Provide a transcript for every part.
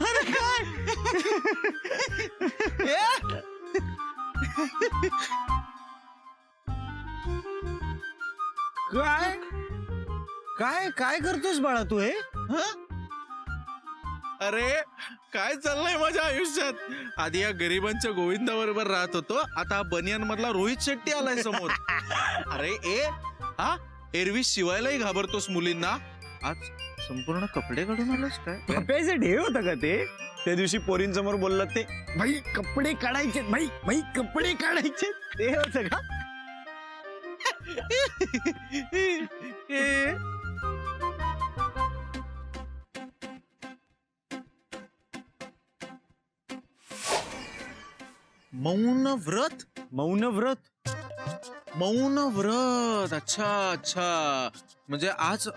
अरे काय काय काय काय करतोस बाळा तू हे? अरे काय चाललंय माझ्या आयुष्यात? आधी या गरिबांच्या गोविंदा बरोबर राहत होतो, आता बनियन मधला रोहित शेट्टी आलाय समोर. अरे हा एरवी शिवायलाही घाबरतोस मुलींना, आज संपूर्ण कपडे काढून आलास काय? पप्याचे ढेव होतं का ते? त्या दिवशी पोरींसमोर बोललात ते, भाई कपडे काढायचे, भाई भाई कपडे काढायचे, ते होतं का? मौन व्रत. मौन व्रत. मौन व्रत. अच्छा अच्छा, म्हणजे आज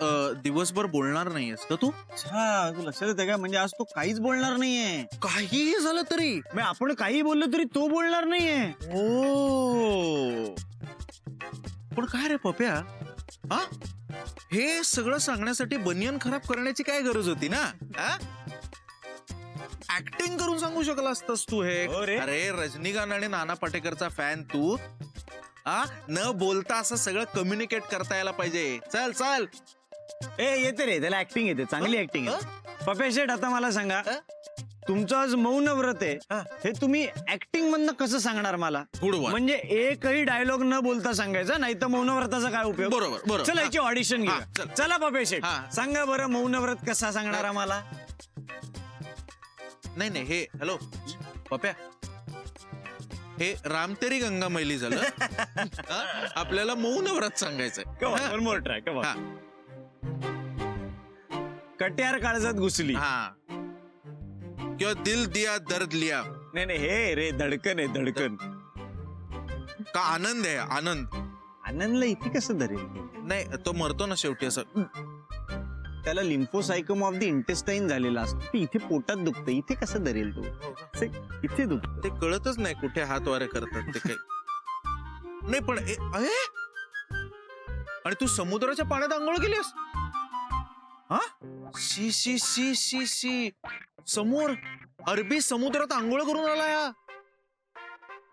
दिवसभर बोलणार नाहीयेस का तू? अच्छा, तू लक्षात येते का? म्हणजे आज तो काहीच बोलणार नाहीये. काहीही झालं तरी आपण काही बोललो तरी तो बोलणार नाहीये. ओ, पण काय रे पप्या, हा हे सगळं सांगण्यासाठी बनियन खराब करण्याची काय गरज होती ना? ऍक्टिंग करून सांगू शकला असतास तू हे. अरे रजनीकांत आणि नाना पाटेकरचा फॅन तू, न बोलता असं सगळं कम्युनिकेट करता यायला पाहिजे. चल चल. येते रे, त्याला ऍक्टिंग येते, चांगली ऍक्टिंग आहे. पप्या शेठ, आता मला सांगा, तुमचं आज मौन व्रत आहे, हे तुम्ही ऍक्टिंग मधनं कसं सांगणार मला? म्हणजे एकही डायलॉग न बोलता सांगायचा, नाही तर मौन व्रताचा काय उपयोग? बरोबर बरोबर. चला याची ऑडिशन घ्या. चला पप्या शेठ, सांगा बरं मौन व्रत कसा सांगणार आम्हाला? नाही नाही, हे हॅलो पप्या, हे रामतेरी गंगा मैली झालं. आपल्याला मौन व्रत सांगायचंय. One more try. Katyar Kaljat घुसली, किंवा दिल दिया दर्द लिया. नाही नाही, हे रे धडकन आहे, धडकन. का आनंद आहे, आनंद. आनंदला इथे कसं धरेल? नाही, तो मरतो ना शेवटी असं. त्याला लिम्फोसायकम ऑफ द इंटेस्टाईन झालेला असतो, इथे पोटात दुखतं, इथे कसं धरेल तू? इथे दुखत. ते कळतच नाही कुठे हात वारे करतात ते काही नाही. पण आणि तू समुद्राच्या पाण्यात आंघोळ केलीस? शी शी शी शी शी, समोर अरबी समुद्रात आंघोळ करून आलाय.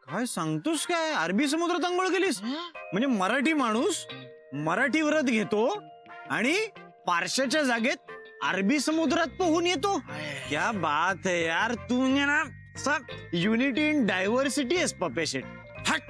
काय सांगतोस काय? अरबी समुद्रात आंघोळ केलीस? म्हणजे मराठी माणूस मराठी व्रत घेतो आणि पारशाच्या जागेत अरबी समुद्रात पोहून येतो. क्या बात है यार, तू ना सब युनिटी इन डायव्हर्सिटी आहेस पप्या शेठ. हट.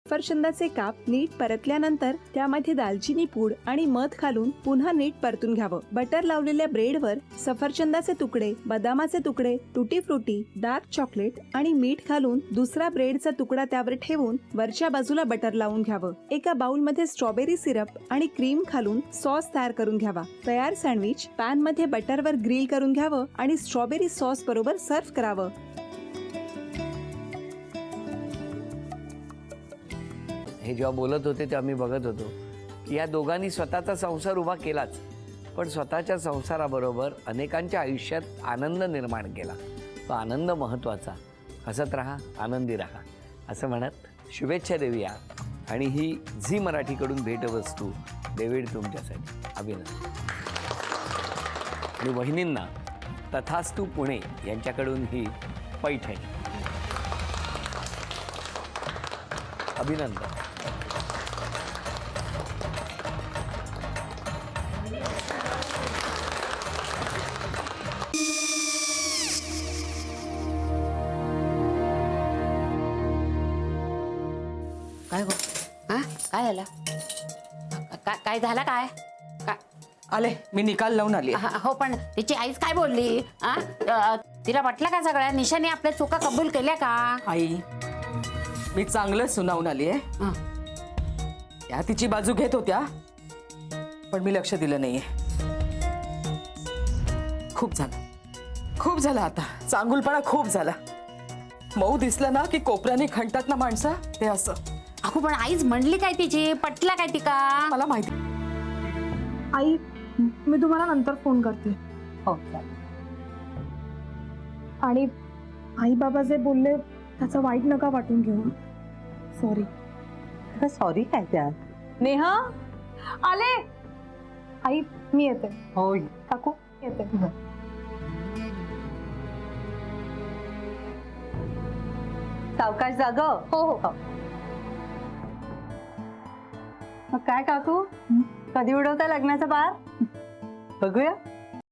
सफरचंदाचे काप नीट परतल्यानंतर त्यामध्ये दालचिनी पूड आणि मध घालून पुन्हा नीट परतून घ्यावं. बटर लावलेल्या ब्रेडवर सफरचंदाचे तुकडे, बदामाचे तुकडे, टुटी फ्रुटी, डार्क चॉकलेट आणि मीठ घालून दुसरा ब्रेडचा तुकडा त्यावर ठेवून वरच्या बाजूला बटर लावून घ्यावं. एका बाउलमध्ये स्ट्रॉबेरी सिरप आणि क्रीम घालून सॉस तयार करून घ्यावा. तयार सँडविच पॅन मध्ये बटरवर ग्रिल करून घ्यावं आणि स्ट्रॉबेरी सॉस बरोबर सर्व्ह करावं. हे जेव्हा बोलत होते तेव्हा मी बघत होतो की या दोघांनी स्वतःचा संसार उभा केलाच, पण स्वतःच्या संसाराबरोबर अनेकांच्या आयुष्यात आनंद निर्माण केला. तो आनंद महत्त्वाचा. हसत राहा, आनंदी राहा असं म्हणत शुभेच्छा देऊया. आणि ही झी मराठीकडून भेटवस्तू डेव्हिड तुमच्यासाठी. अभिनंदन. आणि वहिनींना तथास्तू पुणे यांच्याकडून ही पैठणी. अभिनंदन. काय गो? काय झालं? काय झालं? काय आले, मी निकाल लावून आली. हो, पण तिची आईच काय बोलली? तिला वाटलं का सगळ्या निशाने आपल्या चुका कबूल केल्या का? आई, मी चांगलं सुनावून आली आहे. त्या तिची बाजू घेत होत्या, पण मी लक्ष दिलं नाहीये. खूप झालं आता. चांगुलपणा खूप झाला. मऊ दिसलं ना की कोपऱ्याने खणतात ना माणसं, ते असं. अगो, पण आईच म्हणली काय तिची? पटला काय ती का? मला माहिती. आई, मी तुम्हाला नंतर फोन करते. हो. आणि आई बाबा जे बोलले त्याचं वाईट नका वाटून घेऊ. सॉरी. सॉरी काय त्या? नेहा आले. आई मी येते. होय. काकू येते. सावकाश जाग. हो हो. मग काय काकू, कधी उडवता लग्नाचा बार? बघूया.